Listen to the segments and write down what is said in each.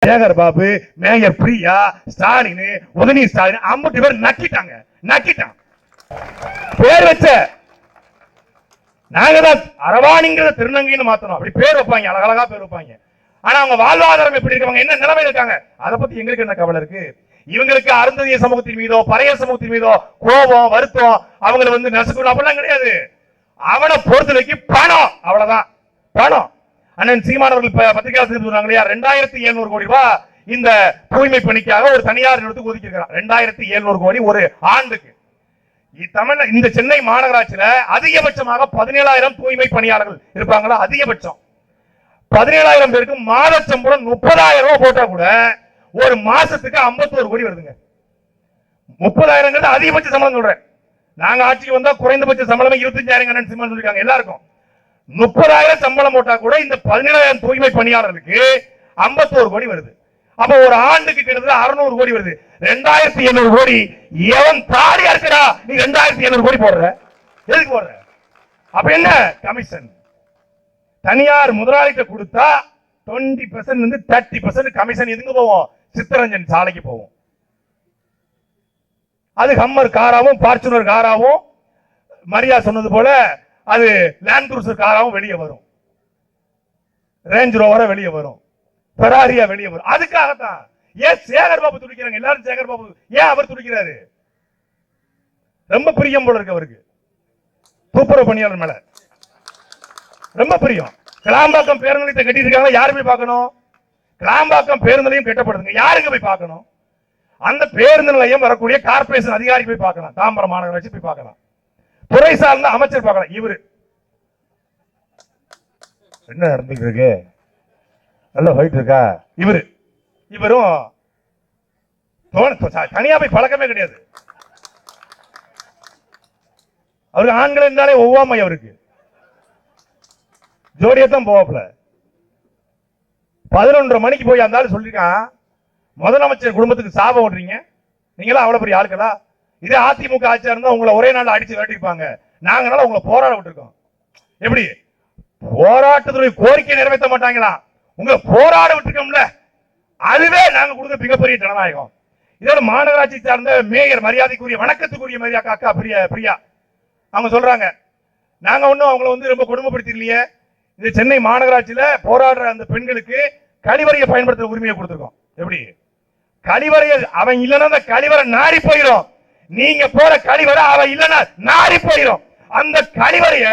Sekar Babu, mayor Priya, Stalin, Udhayanidhi Stalin 50 பேர் நக்கிட்டான். பேர் வச்ச நாங்க தான் அரவாணிங்கிறத திருநங்கைன்னு மாத்தணும். அப்படி பேர் வைப்பாங்க, அழகழகா பேர் வைப்பாங்க. ஆனா அவங்க வாழ்வாதாரம் எப்படி இருக்காங்க, என்ன நிலைமையில இருக்காங்க, அதை பத்தி எங்களுக்கு என்ன கவலை இருக்கு? இவங்களுக்கு அருந்ததிய சமூகத்தின் மீதோ பழைய சமூகத்தின் மீதோ கோபம் வருத்தம் அவங்களை நசுக்கணும் அப்படிலாம் கிடையாது. அவனை பொறுத்தவரைக்கு பணம், அவ்வளவுதான் பணம். அண்ணன் சீமானவர்கள் பத்திரிகையாளர் சொன்னாங்க இல்லையா, 2700 கோடி ரூபாய் இந்த தூய்மை பணிக்காக ஒரு தனியார் நிறுவனத்துக்கு ஒதுக்கி இருக்கிறார். 2700 கோடி ஒரு ஆண்டுக்கு. தமிழ் இந்த சென்னை மாநகராட்சியில அதிகபட்சமாக 17,000 தூய்மை பணியாளர்கள் இருப்பாங்களா? அதிகபட்சம் 17,000 பேருக்கு மாத சம்பளம் 30,000 ரூபாய் போட்டா கூட ஒரு மாசத்துக்கு 51 கோடி வருதுங்க. 30,000 அதிகபட்ச சம்பளம் சொல்றேன். நாங்க ஆட்சிக்கு வந்தா குறைந்தபட்ச சம்பளமே 25,000 சொல்லிருக்காங்க எல்லாருக்கும். 30,000 சம்பளம் போட்டா கூட இந்த 17,000 தூய்மை பணியாளர்களுக்கு 51 கோடி வருது. அப்ப ஒரு ஆண்டுக்கு கிட்டத்தட்ட 600 கோடி வருது. 2,800 கோடி எவன் தாடியா இருக்கா? நீ 2,800 கோடி போடுற, எதுக்கு போடுற? அப்ப என்ன கமிஷன்? தனியார் முதலாளிகிட்ட கொடுத்தா 20% 30% கமிஷன் எதுக்கு போவோம்? சித்தரஞ்சன் சாலைக்கு போவோம். அது ஹம்மர் காராவும் பார்ச்சுனர் காராவும் மரியா சொன்னது போல அது லேண்ட் குரூசர் காராவும் வெளியே வரும், ரேஞ்ச் ரோவரா வெளியே வரும், ஃபெராரியா வெளியே வரும். அதுக்காகத்தான் ஏன் சேகர் பாபு துடிக்கிறாங்க எல்லாரும். சேகர் பாபு ஏன் அவர் துடிக்கிறாரு? ரொம்ப பிரியம் போல இருக்கு அவருக்கு துப்புரவு பணியாளர் மேல ரொம்ப பிரியம். கிளாம்பாக்கம் பேருந்து நிலையத்தை கட்டிட்டு இருக்காங்க, யாரு போய் பார்க்கணும்? கிளாம்பாக்கம் பேருந்து நிலையம் கட்டப்படுதுங்க, யாருங்க போய் பார்க்கணும்? அந்த பேருந்து நிலையம் வரக்கூடிய கார்பரேஷன் அதிகாரி போய் பார்க்கலாம், தாம்பரம் மாநகராட்சி போய் பார்க்கலாம், துறை சார்ந்த அமைச்சர் பார்க்கலாம். இவரு என்ன நடந்துட்டு இருக்கு, நல்ல போயிட்டு இருக்கா? இவரும் தனியா போய் பழக்கமே கிடையாது. அவருக்கு ஆண்கள் இருந்தாலே ஒவ்வாமை, அவருக்கு ஜோடியத்தான் போவாப்ல. 11:30 மணிக்கு போய் அந்த ஆளு சொல்லிருக்கான், முதலமைச்சர் குடும்பத்துக்கு சாபம் ஓடுறீங்க, நீங்களா அவ்வளவு பெரிய ஆட்களா? இதே அதிமுக ஆட்சியா இருந்தா உங்களை ஒரே நாள் அடிச்சு விரட்டிருப்பாங்க, நாங்களால உங்களை போராட விட்டுருக்கோம். எப்படி போராட்டத்துடைய கோரிக்கை நிறைவேற்ற மாட்டாங்களா? உங்க போராட விட்டுருக்கோம்ல, அதுவே நாங்க கொடுத்த மிகப்பெரிய ஜனநாயகம். இதோட மாநகராட்சி சார்ந்த மேயர் மரியாதைக்குரிய வணக்கத்துக்குரிய மரியா அக்கா பிரியா அவங்க சொல்றாங்க, நாங்க ஒன்னும் அவங்களை ரொம்ப கொடுமைப்படுத்தி இல்லையே, இந்த சென்னை மாநகராட்சியில போராடுற அந்த பெண்களுக்கு கழிவறையை பயன்படுத்துற உரிமையை கொடுத்துருக்கோம். எப்படி கழிவறையை அவன் இல்லைன்னா அந்த கழிவறை நாரி போயிடும், நீங்க போற கழிவறை அவன் இல்லைன்னா நாரி போயிடும், அந்த கழிவறையை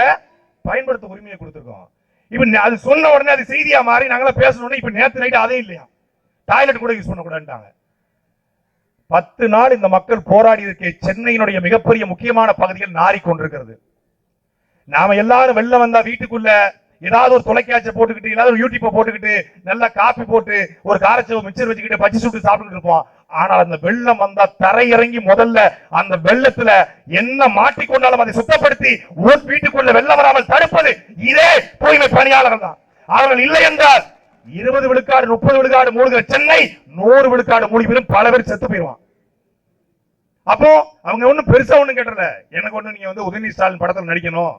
பயன்படுத்த உரிமையை கொடுத்துருக்கோம். இப்ப அது சொன்ன உடனே அது செய்தியா மாறி நாங்களாம் பேசணும். இப்ப நேற்று நைட்டு அதே இல்லையா, டாய்லெட் கூட யூஸ் பண்ண கூடாதுட்டாங்க. 10 நாள் இந்த மக்கள் போராடி இருக்க சென்னையினுடைய மிகப்பெரிய முக்கியமான பகுதிகள் நாரி கொண்டிருக்கிறது. நாம எல்லாரும் வெளில வந்தா வீட்டுக்குள்ள ஏதாவது ஒரு தொலைக்காட்சி போட்டுக்கிட்டு ஏதாவது ஒரு யூடியூப் போட்டுக்கிட்டு நல்லா காப்பி போட்டு ஒரு காரச்சவு மிச்சர் வச்சுக்கிட்டு பச்சி சுட்டு சாப்பிட்டு இருப்போம். ஆனால் அந்த வெள்ளம் வந்தா தரையிறங்கி முதல்ல அந்த வெள்ளத்துல என்ன மாட்டிக்கொண்டாலும் அதை சுத்தப்படுத்தி வீட்டுக்குள்ள வெள்ளம் வராமல் தடுப்பது இதே தூய்மை பணியாளர்கள் தான். அவர்கள் இல்லை என்றால் 20 விழுக்காடு 30 விழுக்காடு மூழ்கிற சென்னை 100 விழுக்காடு மூழ்கி போயிடும், பல பேர் செத்து போயிடுவான். அப்போ அவங்க ஒண்ணும் பெருசா ஒண்ணும் கேட்டல, எனக்கு ஒண்ணு நீங்க உதயநிதி ஸ்டாலின் படத்துல நடிக்கணும்,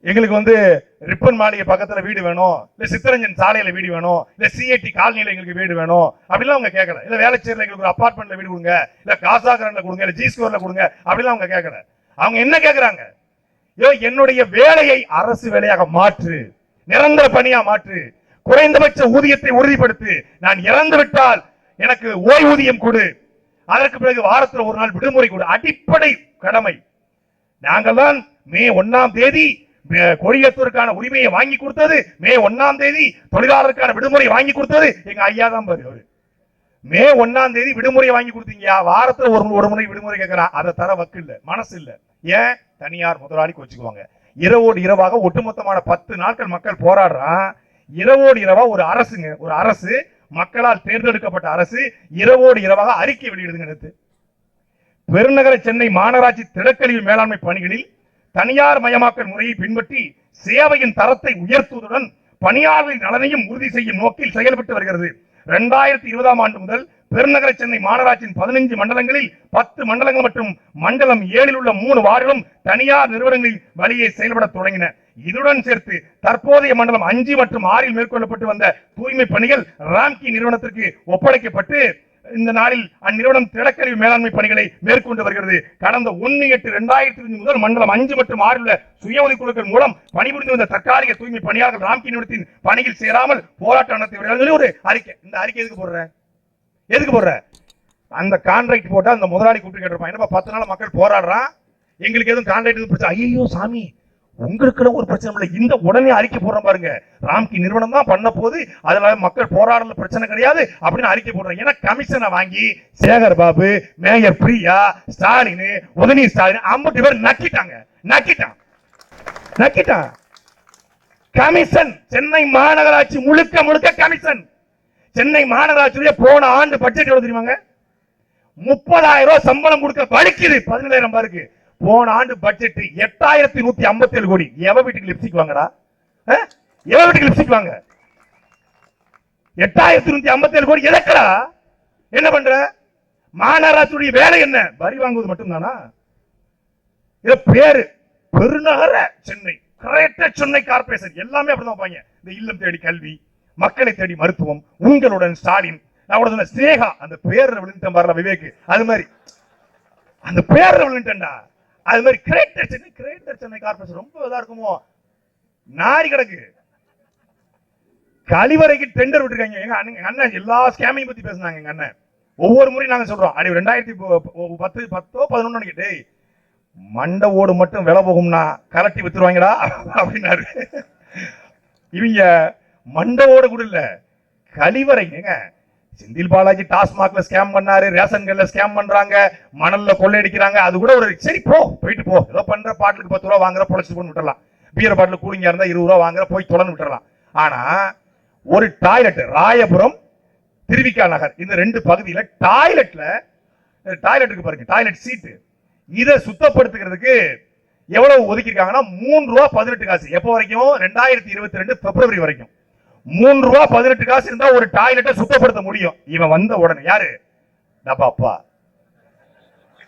எங்களுக்கு ரிப்பன் மாளிகை பக்கத்துல வீடு வேணும், இல்ல சித்தரஞ்சன் சாலையில வீடு வேணும், இல்ல சிஐடி காலனியில எங்களுக்கு வீடு வேணும் அப்படிலாம் அவங்க கேட்கல. இல்ல வேலைச்சேரியில எங்களுக்கு ஒரு அபார்ட்மெண்ட்ல வீடு கொடுங்க, இல்ல காசாகரன்ல கொடுங்க, இல்ல ஜி ஸ்கோர்ல கொடுங்க அப்படிலாம் அவங்க கேட்கல. அவங்க என்ன கேட்கறாங்க, என்னுடைய வேலையை அரசு வேலையாக மாற்று, நிரந்தர பணியா மாற்று, குறைந்தபட்ச ஊதியத்தை உறுதிப்படுத்து, நான் இறந்து விட்டால் எனக்கு ஓய்வூதியம் கொடு, அதற்கு பிறகு வாரத்தில் ஒரு நாள் விடுமுறை கொடு, அடிப்படை கடமை. நாங்கள் தான் மே 1ஆம் தேதி கொடியேற்றுவதற்கான உரிமையை வாங்கி கொடுத்தது, மே 1ஆம் தேதி தொழிலாளருக்கான விடுமுறை வாங்கி கொடுத்தது எங்க ஐயா தான் பாரு. மே 1ஆம் தேதி விடுமுறை வாங்கி கொடுத்தீங்க, வாரத்துல ஒரு முறை விடுமுறை கேட்கிறான், அதை தர வக்கு இல்ல, மனசு இல்ல. ஏன்? தனியார் முதலாளிக்கு வச்சுக்குவாங்க. இரவோடு இரவாக ஒட்டுமொத்தமான 10 நாட்கள் மக்கள் போராடுறான். இரவோடு இரவா ஒரு அரசு மக்களால் தேர்ந்தெடுக்கப்பட்ட அரசு இரவோடு இரவாக அறிக்கை வெளியிடுதுங்க. பெருநகர சென்னை மாநகராட்சி திடக்கழிவு மேலாண்மை பணிகளில் தனியார் மயமாக்கல் முறையை பின்பற்றி சேவையின் தரத்தை உயர்த்துவதுடன் பணியாளர்களின் நலனையும் உறுதி செய்யும் நோக்கில் செயல்பட்டு வருகிறது. 2020ஆம் ஆண்டு முதல் பெருநகர சென்னை மாநகராட்சியின் 15 மண்டலங்களில் 10 மண்டலங்கள் மற்றும் மண்டலம் 7 உள்ள 3 வார்டுகளும் தனியார் நிறுவனங்களின் வழியே செயல்பட தொடங்கின. இதுடன் சேர்த்து தற்போதைய மண்டலம் 5 மற்றும் 6 மேற்கொள்ளப்பட்டு வந்த தூய்மை பணிகள் ராம்கி நிறுவனத்திற்கு ஒப்படைக்கப்பட்டு இந்த நாளில் அந்நிறுவனம் திடக்கழிவு மேலாண்மை பணிகளை மேற்கொண்டு வருகிறது. கடந்த 1/8/2005 முதல் மண்டலம் 5 மற்றும் 6 உள்ள சுய உதவிக்குழுக்கள் மூலம் பணிபுரிந்து வந்த தற்காலிக தூய்மை பணியாளர்கள் ராம்கி நிறுவனத்தின் பணியில் சேராமல் போராட்டம் நடத்தி ஒரு அறிக்கை. இந்த அறிக்கை எதுக்கு போடுற? அந்த கான்ட்ராக்ட் போட்டா அந்த முதலாளி கூப்பிட்டு கேட்டிருப்பான், என்னப்பா 10 நாள் மக்கள் போராடுறான், எங்களுக்கு எதுவும் கான்ட்ராக்ட் பிரச்சனை? ஐயோ சாமி, உங்களுக்கு ஒரு பிரச்சனை இல்லை, இந்த உடனே அறிக்கை போடுற பாருங்க, ராம்கி நிறுவனம் தான் பண்ண போது, அதனால மக்கள் போராடல பிரச்சனை கிடையாது அப்படின்னு அறிக்கை போடுறாங்க. ஏன்னா கமிஷனை வாங்கி சேகர் பாபு, மேயர் பிரியா, ஸ்டாலின், உதயநிதி ஸ்டாலின் 50 பேர் நக்கிட்டான். கமிஷன் சென்னை மாநகராட்சி முழுக்க கமிஷன். சென்னை மாநகராட்சியிலே போன ஆண்டு பட்ஜெட் எவ்வளவு தெரியுமாங்க? 30,000 ரூபாய் சம்பளம் கொடுக்க வலிக்குது. 17,000 பேருக்கு போன ஆண்டு பட்ஜெட் 8,157 கோடி. எவ வீட்டுக்கு லிப்ஸ்டிக் வாங்கடா? எவ வீட்டுக்கு லிப்ஸ்டிக் வாங்க? 8,157 கோடி எதற்கடா? என்ன பண்ற? மாநகராட்சியுடைய வேலை என்ன? வரி வாங்குவது மட்டும் தானா? இத பேரு பெருநகர சென்னை, கிரேட்டர் சென்னை கார்பரேஷன் எல்லாமே அப்படிதான் வைப்பாங்க. இந்த இல்லம் தேடி கல்வி, மக்களை தேடி மருத்துவம், உங்களுடன் ஸ்டாலின், நான் கூட சொன்ன ஸ்னேகா, அந்த பேர்ல விழுந்துட்டேன் பாருல விவேக், அது மாதிரி அந்த பேர்ல விழுந்துட்டேன்டா. அது மாதிரி கிரேட்டர் சென்னை கார்பரேஷன் ரொம்ப இதா இருக்குமோ, நாரி கிடக்கு. கழிவறைக்கு டெண்டர் விட்டுருக்காங்க. எங்க அண்ணன் எல்லா ஸ்கேமையும் பத்தி பேசினாங்க. எங்க அண்ணன் ஒவ்வொரு முறையும் நாங்க சொல்றோம், அது 2010-11 டேய் மண்ட ஓடு மட்டும் விலை போகும்னா கலட்டி வித்துருவாங்கடா அப்படின்னாரு. இவங்க மண்ட ஓடு கூட இல்ல, கழிவறைங்க. செந்தில் பாலாஜி டாஸ்மாக்ல ஸ்கேம் பண்ணாரு, ரேஷன் கடையில ஸ்கேம் பண்றாங்க, மணல்ல கொள்ளையடிக்கிறாங்க. அது கூட ஒரு சரி போயிட்டு போ, ஏதோ பண்ற பாட்டுக்கு 10 ரூபா வாங்குற பொழைச்சு பண்ணி விட்டுறலாம். பீர பாட்டில் கூலிங்கா இருந்தா 20 ரூபா வாங்குற போய் தொடர்ந்து விட்டுறலாம். ஆனா ஒரு டாய்லெட் ராயபுரம் திருவிக்கா நகர் இந்த 2 பகுதியில டாய்லெட்டுக்கு பாருங்க, டாய்லெட் சீட்டு இதை சுத்தப்படுத்துகிறதுக்கு எவ்வளவு ஒதுக்கிருக்காங்கன்னா 3 ரூபா 18 காசு. எப்போ வரைக்கும்? 2022 பிப்ரவரி வரைக்கும் 3 ரூபா 18 காசு இருந்தா ஒரு டாய்லெட்டை சுத்தப்படுத்த முடியும். இவன் வந்த உடனே யாரு? நம்ம அப்பா,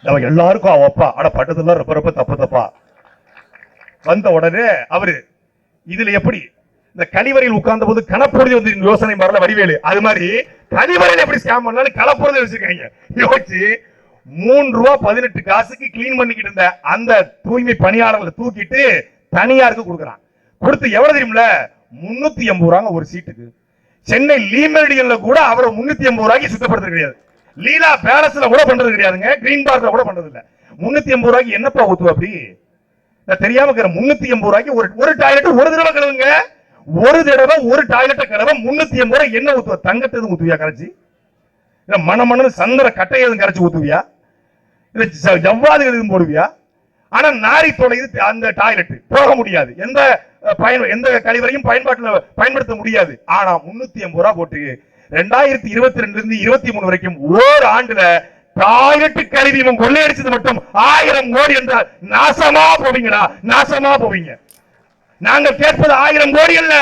நம்ம எல்லாருக்கும் அவ அப்பா. ஆனா பட்டத்துல ரொம்ப தப்பா வந்த உடனே அவரு இதுல எப்படி இந்த கழிவறையில் உட்கார்ந்த போது கணப்பொழுது வந்து யோசனை வரல வடிவேலு, அது மாதிரி கழிவறையில் எப்படி ஸ்கேம் பண்ணாலும் கலப்பொழுது வச்சிருக்காங்க. யோசிச்சு 3 ரூபா 18 காசுக்கு கிளீன் பண்ணிக்கிட்டு இருந்த அந்த தூய்மை பணியாளர்களை தூக்கிட்டு தனியாருக்கு கொடுக்குறான். கொடுத்து எவ்வளவு தெரியுமில்ல? 380 ரூபாங்க ஒரு சீட்டுக்கு. சென்னை லீமெரிடியன்ல கூட அவரை 380 ரூபாய்க்கு சுத்தப்படுறது கிடையாது. லீலா பேலஸ்ல கூட பண்றது கிடையாதுங்க, கிரீன் பார்க்ல கூட பண்றது இல்ல. 380 ரூபாய்க்கு என்னப்பா ஊத்துவ? அப்படி தெரியாம 380 ரூபாய்க்கு ஒரு டாய்லெட் ஒரு தடவை கழுவுங்க. ஒரு டாய்லெட்டை கழுவ 380 ரூபாய் என்ன ஊத்துவ? தங்கத்தை எதுவும் ஊத்துவியா கரைச்சி? இல்ல மணமணு சந்திர கட்டை எதுவும் கரைச்சி ஊத்துவியா? இல்ல ஜவ்வாது எதுவும் போடுவியா? ஆனா நாரி தொலைது அந்த டாய்லெட் போக முடியாது, எந்த கழிவறையும் பயன்படுத்த முடியாது. ஆனா 380 ரூபாய் போட்டு 2022 இருந்து 23 வரைக்கும் ஒரு ஆண்டுல டாய்லெட் கழிவு இவன் கொள்ளையடிச்சது மட்டும் 1000 கோடி என்றால் நாசமா போவீங்களா? நாசமா போவீங்க. நாங்க கேட்பது 1000 கோடி அல்ல,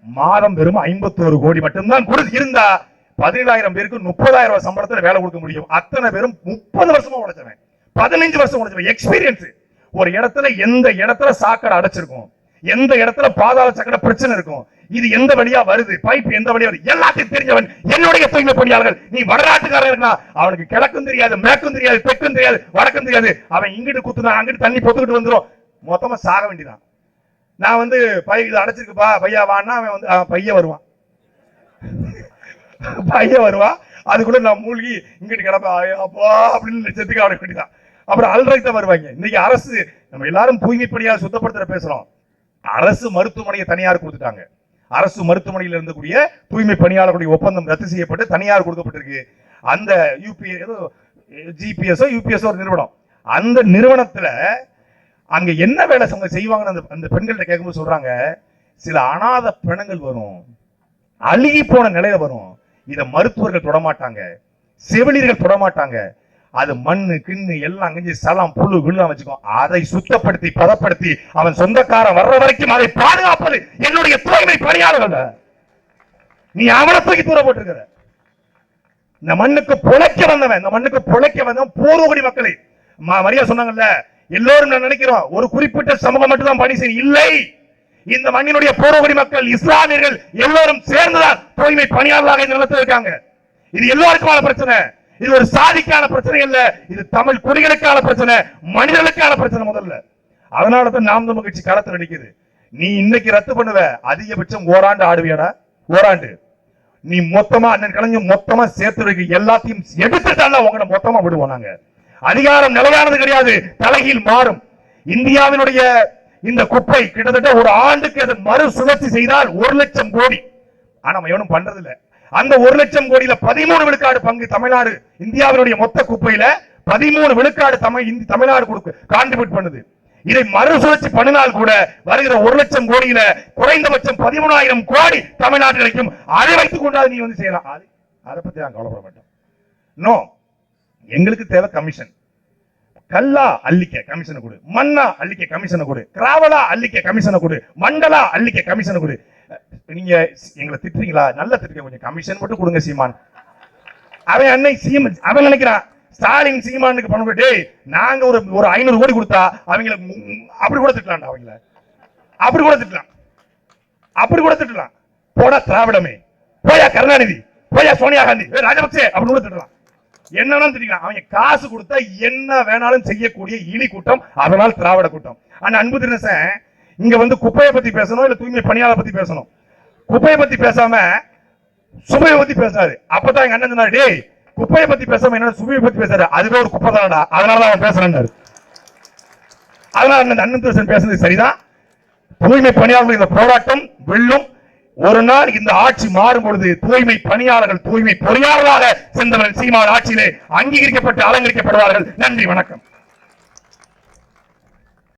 மாதம் வெறும் 51 கோடி மட்டும்தான் இருந்தா 17,000 பேருக்கு 30,000 ரூபாய் சம்பளத்துல வேலை கொடுக்க முடியும். அத்தனை பேரும் 30 வருஷமா உழைச்சவன், 15 வருஷம் உழைச்சவன். எக்ஸ்பீரியன்ஸ். ஒரு இடத்துல எந்த இடத்துல சாக்கடை அடைச்சிருக்கும், எந்த இடத்துல பாதாள சாக்கடை பிரச்சனை இருக்கும், இது எந்த வழியா வருது, பைப் எந்த வழியா வருது, எல்லாத்தையும் தெரிஞ்சவன் என்னுடைய தூய்மை பணியாளர்கள். நீ வடநாட்டுக்காரன் இருக்கா, அவனுக்கு கிழக்கும் தெரியாது, மேற்கும் தெரியாது, தெற்கும் தெரியாது, வடக்கும் தெரியாது. அவன் இங்கிட்டு குத்துனா அங்கிட்டு தண்ணி பொத்துக்கிட்டு வந்துடும், மொத்தமா சாக வேண்டியதான். நான் வந்து இது அடைச்சிருக்குப்பா பையா வான்னா அவன் வந்து பையன் வருவான், அதுக்குள்ள நான் மூழ்கி இங்கிட்டு கிடப்பா அப்பா அப்படின்னு லட்சத்துக்கு அவனை வேண்டியதான். அப்புறம் அல்றதுக்கு தான் வருவாங்க. இன்னைக்கு அரசு, நம்ம எல்லாரும் தூய்மை பணியாளர் சுத்தப்படுத்துற பேசுறோம், அரசு மருத்துவமனையை தனியார் கொடுத்துட்டாங்க. அரசு மருத்துவமனையில் இருந்தக்கூடிய தூய்மை பணியாளர்களுடைய ஒப்பந்தம் ரத்து செய்யப்பட்டு தனியார் கொடுக்கப்பட்டிருக்கு. அந்த ஜிபிஎஸ் யூபிஎஸ் ஒரு நிறுவனம், அந்த நிறுவனத்துல அங்க என்ன வேலை செய்வாங்கன்னு அந்த பெண்கள்கிட்ட கேட்கும்போது சொல்றாங்க, சில அனாத பிணங்கள் வரும், அழுகி போன நிலையில வரும், இத மருத்துவர்கள் தொடமாட்டாங்க, செவிலியர்கள் தொடமாட்டாங்க. அது மண்ணு கிண்ணு எல்லாம் கஞ்சி சலம் புல்லு வில்லா வச்சுக்கோ, அதை சுத்தப்படுத்தி பதப்படுத்தி அவன் சொந்தக்காரன் வர்ற வரைக்கும் அதை பாதுகாப்பது என்னுடைய தூய்மை பணியாளர்கள். நீ அவனை தூக்கி தூர போட்டிருக்கிற. இந்த மண்ணுக்கு பொழைக்க வந்தவன், இந்த மண்ணுக்கு பொழைக்க வந்தவன் பூர்வகுடி மக்களை மரியா சொன்னாங்கல்ல, எல்லோரும் நான் நினைக்கிறோம் ஒரு குறிப்பிட்ட சமூகம் மட்டும் தான் பணி செய்யும். இல்லை, இந்த மண்ணினுடைய பூர்வகுடி மக்கள், இஸ்லாமியர்கள் எல்லோரும் சேர்ந்துதான் தூய்மை பணியாளர்களாக இந்த நிலத்தில் இருக்காங்க. இது எல்லோருக்குமான பிரச்சனை. இது ஒரு சாதிக்கான பிரச்சனை இல்ல, இது தமிழ் குடிகளுக்கான பிரச்சனை, மனிதர்களுக்கான பிரச்சனை முதல்ல. அதனாலதான் நாம் தமிழ் கட்சி களத்தில் அடிக்குது. நீ இன்னைக்கு ரத்து பண்ணுவ, அதிகபட்சம் ஓராண்டு ஆடுவியடா, ஓராண்டு. நீ மொத்தமா அண்ணன் கலைஞர் மொத்தமா சேர்த்து வைக்க எல்லாத்தையும் எடுத்துட்டால உங்களை மொத்தமா விடுவோம். நாங்க அதிகாரம் நிலையானது கிடையாது, தலைகீழ் மாறும். இந்தியாவினுடைய இந்த குப்பை கிட்டத்தட்ட ஒரு ஆண்டுக்கு அது மறு சுழற்சி செய்தால் 1 லட்சம் கோடி. ஆனா நம்ம எவனும் பண்றது இல்ல. அந்த 1 லட்சம் கோடியில 13 விழுக்காடு பங்கு தமிழ்நாடு. இந்தியாவினுடைய மொத்த குப்பையில 13 விழுக்காடு தமிழ்நாடு கான்ட்ரிபியூட் பண்ணுது. இதை மறுசுழற்சி பண்ணினால் கூட வருகிற 1 லட்சம் கோடியில குறைந்தபட்சம் 13,000 கோடி தமிழ்நாட்டில் கிடைக்கும். அதை வைத்துக் கொண்டால் நீ வந்து செய்யலாம். அதை பத்தி நான் கவலைப்பட மாட்டோம். நோ, எங்களுக்கு தேவை கமிஷன். கல்லா அள்ளிக்க கமிஷனை கொடு, மண்ணா அள்ளிக்க கமிஷனை கொடு, கிராவலா அள்ளிக்க கமிஷனை கொடு, மண்டலா அள்ளிக்க கமிஷனை கொடு. நீங்க எங்களை திட்டுறீங்களா? நல்லா திட்டுங்க, கொஞ்சம் கமிஷன் மட்டும் கொடுங்க சீமான். அவன் அன்னை அவன் நினைக்கிறான் ஸ்டாலின் சீமானுக்கு பண்ண, டேய் நாங்க ஒரு 500 கோடி கொடுத்தா அவங்கள அப்படி கூட திட்டலாம், அவங்கள அப்படி கூட திட்டலாம், அப்படி கூட திட்டலாம். போடா திராவிடமே, போயா கருணாநிதி, போயா சோனியா காந்தி, ராஜபக்சே அப்படின்னு கூட திட்டலாம். என்னன்னு திட்டலாம். அவங்க காசு கொடுத்தா என்ன வேணாலும் செய்யக்கூடிய இனி கூட்டம், அதனால் திராவிட கூட்டம். ஆனா அன்பு தினசன் இங்க வந்து குப்பையை பத்தி பேசணும், இல்ல தூய்மை பணியாளர் பத்தி பேசணும். குப்பையை பத்தி பேசாம சுமையை பத்தி பேசாரு. அப்பதான் எங்க அண்ணன் சொன்னாரு, டேய் குப்பையை பத்தி பேசாம என்ன சுமையை பத்தி பேசாரு, அதுவே ஒரு குப்பை தானடா, அதனாலதான் அவன் பேசுறாரு. அதனால அண்ணன் தினசன் பேசுறது சரிதான். தூய்மை பணியாளர்கள் இந்த போராட்டம் வெல்லும். ஒரு நாள் இந்த ஆட்சி மாறும் பொழுது தூய்மை பணியாளர்கள் தூய்மை பொறியாளர்களாக சென்றவர்கள் சீமான் ஆட்சியிலே அங்கீகரிக்கப்பட்டு அலங்கரிக்கப்படுவார்கள். நன்றி, வணக்கம்.